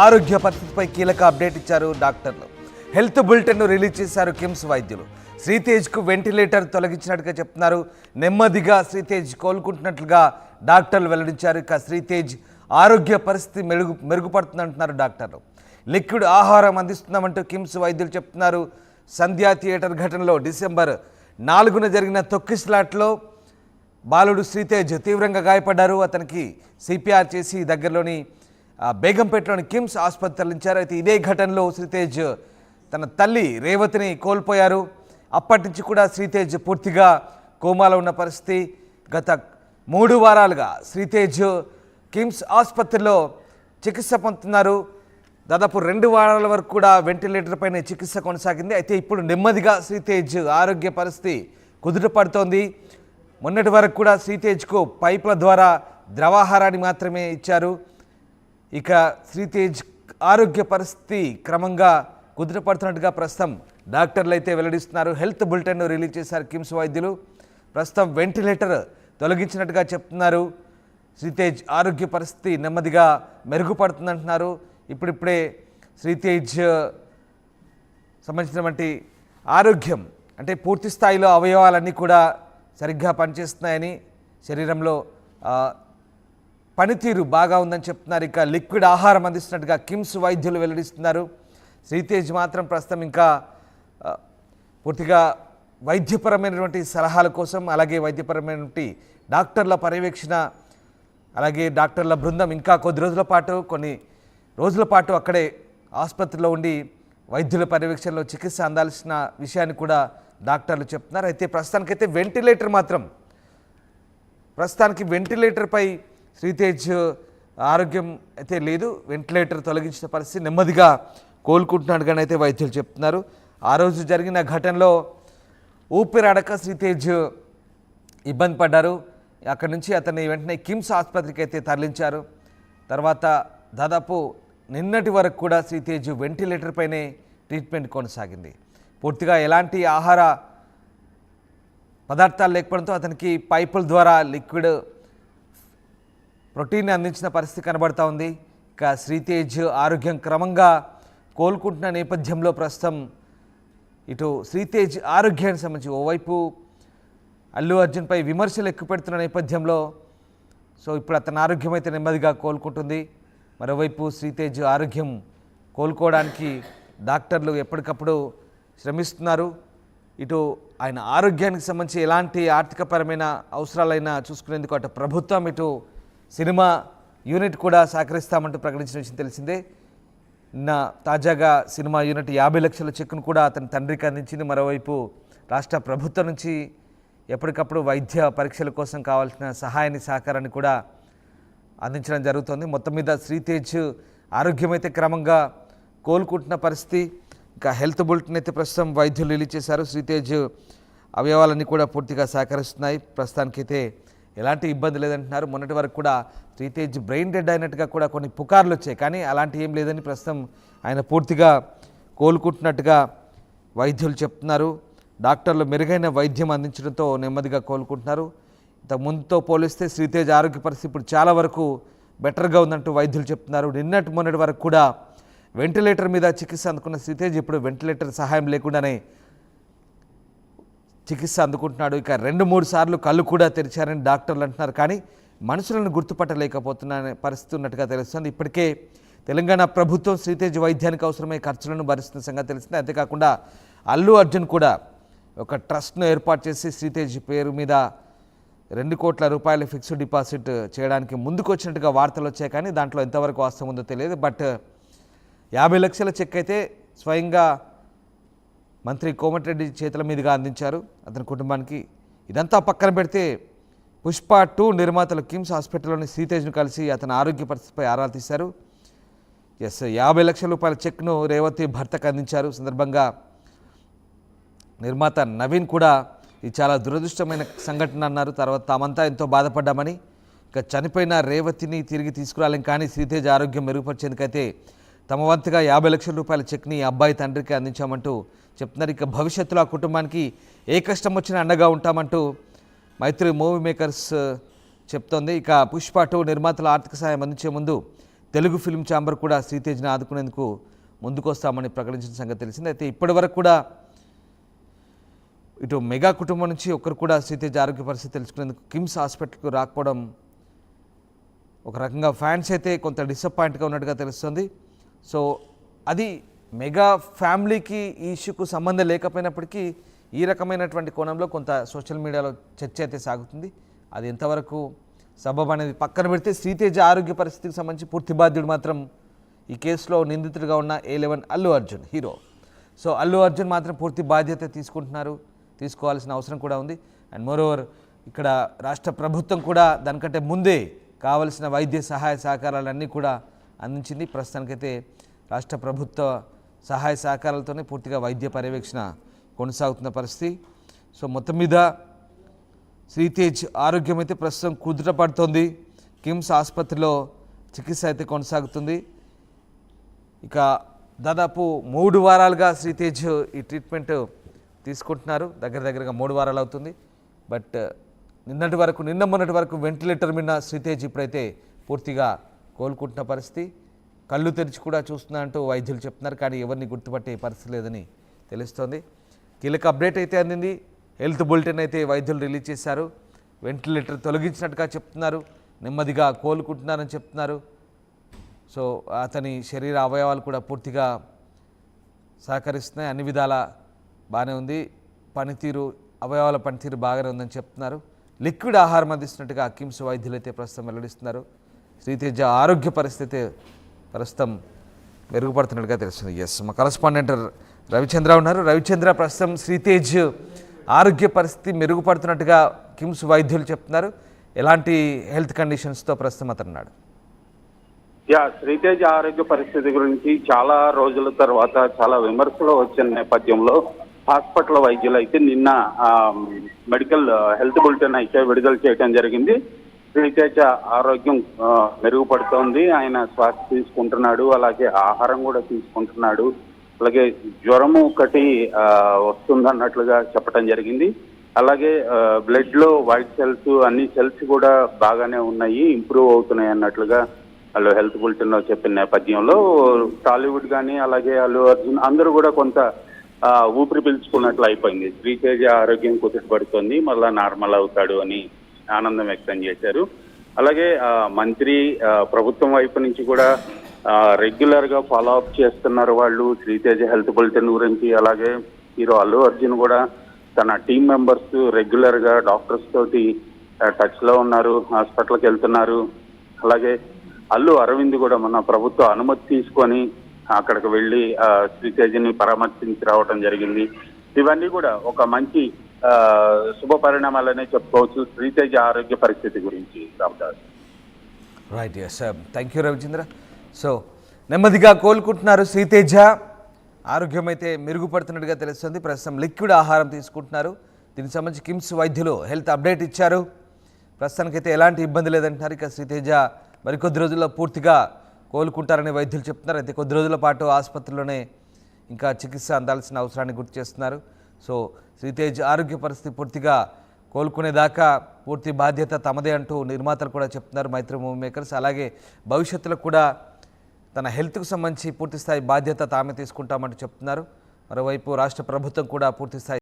ఆరోగ్య పరిస్థితిపై కీలక అప్డేట్ ఇచ్చారు డాక్టర్లు. హెల్త్ బులెటిన్ను రిలీజ్ చేశారు కిమ్స్ వైద్యులు. శ్రీతేజ్కు వెంటిలేటర్ తొలగించినట్టుగా చెప్తున్నారు. నెమ్మదిగా శ్రీతేజ్ కోలుకుంటున్నట్లుగా డాక్టర్లు వెల్లడించారు. ఇక శ్రీతేజ్ ఆరోగ్య పరిస్థితి మెరుగుపడుతుందంటున్నారు డాక్టర్లు. లిక్విడ్ ఆహారం అందిస్తున్నామంటూ కిమ్స్ వైద్యులు చెప్తున్నారు. సంధ్యా థియేటర్ ఘటనలో డిసెంబర్ 4న జరిగిన తొక్కిసలాట్లో బాలుడు శ్రీతేజ్ తీవ్రంగా గాయపడ్డారు. అతనికి సిపిఆర్ చేసి దగ్గరలోని బేగంపేటలోని కిమ్స్ ఆసుపత్రి తరలించారు. అయితే ఇదే ఘటనలో శ్రీతేజ్ తన తల్లి రేవతిని కోల్పోయారు. అప్పటి నుంచి కూడా శ్రీతేజ్ పూర్తిగా కోమాలో ఉన్న పరిస్థితి. గత 3 వారాలుగా శ్రీతేజ్ కిమ్స్ ఆసుపత్రిలో చికిత్స పొందుతున్నారు. దాదాపు 2 వారాల వరకు కూడా వెంటిలేటర్ పైన చికిత్స కొనసాగింది. అయితే ఇప్పుడు నెమ్మదిగా శ్రీతేజ్ ఆరోగ్య పరిస్థితి కుదుటపడుతోంది. మొన్నటి వరకు కూడా శ్రీతేజ్కు పైపుల ద్వారా ద్రవాహారాన్ని మాత్రమే ఇచ్చారు. ఇక శ్రీతేజ్ ఆరోగ్య పరిస్థితి క్రమంగా కుదుటపడుతున్నట్టుగా ప్రస్తుతం డాక్టర్లు అయితే వెల్లడిస్తున్నారు. హెల్త్ బులెటిన్ను రిలీజ్ చేశారు కిమ్స్ వైద్యులు. ప్రస్తుతం వెంటిలేటర్ తొలగించినట్టుగా చెప్తున్నారు. శ్రీతేజ్ ఆరోగ్య పరిస్థితి నెమ్మదిగా మెరుగుపడుతుందంటున్నారు. ఇప్పుడిప్పుడే శ్రీతేజ్ సంబంధించినటువంటి ఆరోగ్యం అంటే పూర్తి స్థాయిలో అవయవాలన్నీ కూడా సరిగ్గా పనిచేస్తున్నాయని, శరీరంలో పనితీరు బాగా ఉందని చెప్తున్నారు. ఇక లిక్విడ్ ఆహారం అందిస్తున్నట్టుగా కిమ్స్ వైద్యులు వెల్లడిస్తున్నారు. శ్రీతేజ్ మాత్రం ప్రస్తుతం ఇంకా పూర్తిగా వైద్యపరమైనటువంటి సలహాల కోసం, అలాగే వైద్యపరమైనటువంటి డాక్టర్ల పర్యవేక్షణ, అలాగే డాక్టర్ల బృందం ఇంకా కొన్ని రోజుల పాటు అక్కడే ఆసుపత్రిలో ఉండి వైద్యుల పర్యవేక్షణలో చికిత్స అందాల్సిన విషయాన్ని కూడా డాక్టర్లు చెప్తున్నారు. అయితే ప్రస్తుతానికైతే వెంటిలేటర్పై శ్రీతేజ్ ఆరోగ్యం అయితే లేదు. వెంటిలేటర్ తొలగించిన పరిస్థితి నెమ్మదిగా కోలుకుంటున్నాడుగానే అయితే వైద్యులు చెప్తున్నారు. ఆ రోజు జరిగిన ఘటనలో ఊపిరాడక శ్రీతేజ్ ఇబ్బంది పడ్డారు. అక్కడి నుంచి అతన్ని వెంటనే కిమ్స్ ఆసుపత్రికి అయితే తరలించారు. తర్వాత దాదాపు నిన్నటి వరకు కూడా శ్రీతేజ్ వెంటిలేటర్ పైనే ట్రీట్మెంట్ కొనసాగింది. పూర్తిగా ఎలాంటి ఆహార పదార్థాలు లేకపోవడంతో అతనికి పైపుల ద్వారా లిక్విడ్ ప్రోటీన్ అందించిన పరిస్థితి కనబడతా ఉంది. ఇక శ్రీతేజ్ ఆరోగ్యం క్రమంగా కోలుకుంటున్న నేపథ్యంలో ప్రస్తుతం ఇటు శ్రీతేజ్ ఆరోగ్యానికి సంబంధించి ఓవైపు అల్లు అర్జున్పై విమర్శలు ఎక్కువ పెడుతున్న నేపథ్యంలో ఇప్పుడు అతని ఆరోగ్యం అయితే నెమ్మదిగా కోలుకుంటుంది. మరోవైపు శ్రీతేజ్ ఆరోగ్యం కోలుకోవడానికి డాక్టర్లు ఎప్పటికప్పుడు శ్రమిస్తున్నారు. ఇటు ఆయన ఆరోగ్యానికి సంబంధించి ఎలాంటి ఆర్థికపరమైన అవసరాలైనా చూసుకునేందుకు అటు ప్రభుత్వం, ఇటు సినిమా యూనిట్ కూడా సహకరిస్తామంటూ ప్రకటించిన విషయం తెలిసిందే. తాజాగా సినిమా యూనిట్ 50 లక్షల చెక్కును కూడా అతని తండ్రికి అందించింది. మరోవైపు రాష్ట్ర ప్రభుత్వం నుంచి ఎప్పటికప్పుడు వైద్య పరీక్షల కోసం కావాల్సిన సహాయాన్ని, సహకారాన్ని కూడా అందించడం జరుగుతుంది. మొత్తం మీద శ్రీతేజ్ ఆరోగ్యం అయితే క్రమంగా కోలుకుంటున్న పరిస్థితి. ఇంకా హెల్త్ బులెటిన్ అయితే ప్రస్తుతం వైద్యులు రిలీజ్ చేశారు. శ్రీతేజ్ అవయవాలన్నీ కూడా పూర్తిగా సహకరిస్తున్నాయి. ప్రస్తుతానికైతే ఎలాంటి ఇబ్బంది లేదంటున్నారు. మొన్నటి వరకు కూడా శ్రీతేజ్ బ్రెయిన్ డెడ్ అయినట్టుగా కూడా కొన్ని పుకార్లు వచ్చాయి. కానీ అలాంటి ఏం లేదని ప్రస్తుతం ఆయన పూర్తిగా కోలుకుంటున్నట్టుగా వైద్యులు చెప్తున్నారు. డాక్టర్లు మెరుగైన వైద్యం అందించడంతో నెమ్మదిగా కోలుకుంటున్నారు. ఇంతకు ముందుతో పోలిస్తే శ్రీతేజ్ ఆరోగ్య పరిస్థితి ఇప్పుడు చాలా వరకు బెటర్గా ఉందంటూ వైద్యులు చెప్తున్నారు. మొన్నటి వరకు కూడా వెంటిలేటర్ మీద చికిత్స అందుకున్న శ్రీతేజ్ ఇప్పుడు వెంటిలేటర్ సహాయం లేకుండానే చికిత్స అందుకుంటున్నాడు. ఇక 2-3 సార్లు కళ్ళు కూడా తెరిచారని డాక్టర్లు అంటున్నారు. కానీ మనుషులను గుర్తుపట్టలేకపోతున్న పరిస్థితి ఉన్నట్టుగా తెలుస్తుంది. ఇప్పటికే తెలంగాణ ప్రభుత్వం శ్రీతేజ్ వైద్యానికి అవసరమయ్యే ఖర్చులను భరిస్తున్న సంగతి తెలిసింది. అంతేకాకుండా అల్లు అర్జున్ కూడా ఒక ట్రస్ట్ను ఏర్పాటు చేసి శ్రీతేజ్ పేరు మీద 2 కోట్ల రూపాయల ఫిక్స్డ్ డిపాజిట్ చేయడానికి ముందుకు వచ్చినట్టుగా వార్తలు వచ్చాయి. కానీ దాంట్లో ఎంతవరకు వాస్తవం ఉందో తెలియదు. బట్ 50 లక్షల చెక్ అయితే స్వయంగా మంత్రి కోమటిరెడ్డి చేతుల మీదుగా అందించారు అతని కుటుంబానికి. ఇదంతా పక్కన పెడితే పుష్ప 2 నిర్మాతలు కిమ్స్ హాస్పిటల్లోని శ్రీతేజ్ను కలిసి అతని ఆరోగ్య పరిస్థితిపై ఆరా తీశారు. 50 లక్షల రూపాయల చెక్ను రేవతి భర్తకు అందించారు. సందర్భంగా నిర్మాత నవీన్ కూడా ఇది చాలా దురదృష్టమైన సంఘటన అన్నారు. తర్వాత తామంతా ఎంతో బాధపడ్డామని, ఇక చనిపోయిన రేవతిని తిరిగి తీసుకురాలేం, కానీ శ్రీతేజ్ ఆరోగ్యం మెరుగుపరిచేందుకైతే తమ వంతుగా 50 లక్షల రూపాయల చెక్ని అబ్బాయి తండ్రికి అందించామంటూ చెప్తున్నారు. ఇక భవిష్యత్తులో ఆ కుటుంబానికి ఏ కష్టం వచ్చినా అండగా ఉంటామంటూ మైత్రి మూవీ మేకర్స్ చెప్తోంది. ఇక పుష్ప 2 నిర్మాతల ఆర్థిక సాయం అందించే ముందు తెలుగు ఫిల్మ్ ఛాంబర్ కూడా శ్రీతేజ్ని ఆదుకునేందుకు ముందుకొస్తామని ప్రకటించిన సంగతి తెలిసింది. అయితే ఇప్పటివరకు కూడా ఇటు మెగా కుటుంబం నుంచి ఒక్కరు కూడా శ్రీతేజ్ ఆరోగ్య పరిస్థితి తెలుసుకునేందుకు కిమ్స్ హాస్పిటల్కు రాకపోవడం ఒక రకంగా ఫ్యాన్స్ అయితే కొంత డిసప్పాయింట్గా ఉన్నట్టుగా తెలుస్తుంది. సో అది మెగా ఫ్యామిలీకి ఈ ఇష్యూకు సంబంధం లేకపోయినప్పటికీ ఈ రకమైనటువంటి కోణంలో కొంత సోషల్ మీడియాలో చర్చ అయితే సాగుతుంది. అది ఎంతవరకు సబబ్ అనేది పక్కన పెడితే శ్రీతేజ్ ఆరోగ్య పరిస్థితికి సంబంధించి పూర్తి బాధ్యుడు మాత్రం ఈ కేసులో నిందితుడిగా ఉన్న A11 Allu Arjun hero. So Allu Arjun మాత్రం పూర్తి బాధ్యత తీసుకోవాల్సిన అవసరం కూడా ఉంది. అండ్ మోరోవర్ ఇక్కడ రాష్ట్ర ప్రభుత్వం కూడా దానికంటే ముందే కావలసిన వైద్య సహాయ సహకారాలన్నీ కూడా అందించింది. ప్రస్తుతానికైతే రాష్ట్ర ప్రభుత్వ సహాయ సహకారాలతోనే పూర్తిగా వైద్య పర్యవేక్షణ కొనసాగుతున్న పరిస్థితి. సో మొత్తం మీద శ్రీతేజ్ ఆరోగ్యం అయితే ప్రస్తుతం కుదుటపడుతోంది. కిమ్స్ ఆసుపత్రిలో చికిత్స అయితే కొనసాగుతుంది. ఇక దాదాపు 3 వారాలుగా శ్రీతేజ్ ఈ ట్రీట్మెంట్ తీసుకుంటున్నారు. దగ్గరగా 3 వారాలు అవుతుంది. బట్ నిన్న మొన్నటి వరకు వెంటిలేటర్ మీద శ్రీతేజ్ ఇప్పుడైతే పూర్తిగా కోలుకుంటున్న పరిస్థితి. కళ్ళు తెరిచి కూడా చూస్తున్నా అంటూ వైద్యులు చెప్తున్నారు. కానీ ఎవరిని గుర్తుపట్టే పరిస్థితి లేదని తెలుస్తోంది. కీలక అప్డేట్ అయితే అందింది. హెల్త్ బులెటిన్ అయితే వైద్యులు రిలీజ్ చేశారు. వెంటిలేటర్ తొలగించినట్టుగా చెప్తున్నారు. నెమ్మదిగా కోలుకుంటున్నారని చెప్తున్నారు. సో అతని శరీర అవయవాలు కూడా పూర్తిగా సహకరిస్తున్నాయి. అన్ని విధాల బాగానే ఉంది. అవయవాల పనితీరు బాగానే ఉందని చెప్తున్నారు. లిక్విడ్ ఆహారం అందిస్తున్నట్టుగా కిమ్స్ వైద్యులు అయితే ప్రస్తుతం వెల్లడిస్తున్నారు. శ్రీతేజ ఆరోగ్య పరిస్థితి ప్రస్తుతం మెరుగుపడుతున్నట్టుగా తెలుస్తుంది. మా కరస్పాండెంట్ రవిచంద్ర ఉన్నారు. రవిచంద్ర, ప్రస్తుతం శ్రీతేజ్ ఆరోగ్య పరిస్థితి మెరుగుపడుతున్నట్టుగా కిమ్స్ వైద్యులు చెప్తున్నారు. ఎలాంటి హెల్త్ కండిషన్స్తో ప్రస్తుతం అతనున్నాడు? శ్రీతేజ్ ఆరోగ్య పరిస్థితి గురించి చాలా రోజుల తర్వాత చాలా విమర్శలు వచ్చిన నేపథ్యంలో హాస్పిటల్ వైద్యులు అయితే నిన్న మెడికల్ హెల్త్ బులెటిన్ అయితే విడుదల చేయడం జరిగింది. శ్రీతేజ ఆరోగ్యం మెరుగుపడుతోంది. ఆయన శ్వాస తీసుకుంటున్నాడు, అలాగే ఆహారం కూడా తీసుకుంటున్నాడు, అలాగే జ్వరము ఒకటి వస్తుందన్నట్లుగా చెప్పడం జరిగింది. అలాగే బ్లడ్ లో వైట్ సెల్స్ అన్ని సెల్స్ కూడా బాగానే ఉన్నాయి, ఇంప్రూవ్ అవుతున్నాయి అన్నట్లుగా వాళ్ళు హెల్త్ బులెటిన్ లో చెప్పిన నేపథ్యంలో టాలీవుడ్ కానీ అలాగే అల్లు అర్జున్ అందరూ కూడా కొంత ఊపిరి పీల్చుకున్నట్లు అయిపోయింది. శ్రీతేజ ఆరోగ్యం కుదుటపడుతోంది, మళ్ళా నార్మల్ అవుతాడు అని ఆనందం వ్యక్తం చేశారు. అలాగే మంత్రి ప్రభుత్వం వైపు నుంచి కూడా రెగ్యులర్ గా ఫాలో అప్ చేస్తున్నారు వాళ్ళు శ్రీతేజ హెల్త్ బులెటిన్ గురించి. అలాగే హీరో అల్లు అర్జున్ కూడా తన టీం మెంబర్స్ రెగ్యులర్ గా డాక్టర్స్ తోటి టచ్ లో ఉన్నారు, హాస్పిటల్కి వెళ్తున్నారు. అలాగే అల్లు అరవింద్ కూడా మన ప్రభుత్వ అనుమతి తీసుకొని అక్కడికి వెళ్ళి శ్రీతేజ్ని పరామర్శించి రావడం జరిగింది. ఇవన్నీ కూడా ఒక మంచి శుభ పరిణామాలనే చెప్పుకోవచ్చు శ్రీతేజ్ ఆరోగ్య పరిస్థితి గురించి. Ramadas right, thank you Ravichandra. So నెమ్మదిగా కోలుకుంటున్నారు శ్రీతేజ. ఆరోగ్యం అయితే మెరుగుపడుతున్నట్టుగా తెలుస్తుంది. ప్రస్తుతం లిక్విడ్ ఆహారం తీసుకుంటున్నారు. దీనికి సంబంధించి కిమ్స్ వైద్యులు హెల్త్ అప్డేట్ ఇచ్చారు. ప్రస్తుతానికైతే ఎలాంటి ఇబ్బంది లేదంటున్నారు. ఇక శ్రీతేజ మరికొద్ది రోజుల్లో పూర్తిగా కోలుకుంటారని వైద్యులు చెప్తున్నారు. అయితే కొద్ది రోజుల పాటు ఆసుపత్రిలోనే ఇంకా చికిత్స అందాల్సిన అవసరాన్ని గుర్తు చేస్తున్నారు. సో శ్రీతేజ్ ఆరోగ్య పరిస్థితి పూర్తిగా కోలుకునేదాకా పూర్తి బాధ్యత తమదే అంటూ నిర్మాతలు కూడా చెప్తున్నారు, మైత్రి మూవీ మేకర్స్. అలాగే భవిష్యత్తులో కూడా తన హెల్త్కు సంబంధించి పూర్తిస్థాయి బాధ్యత తామే తీసుకుంటామంటూ చెప్తున్నారు. మరోవైపు రాష్ట్ర ప్రభుత్వం కూడా పూర్తిస్థాయి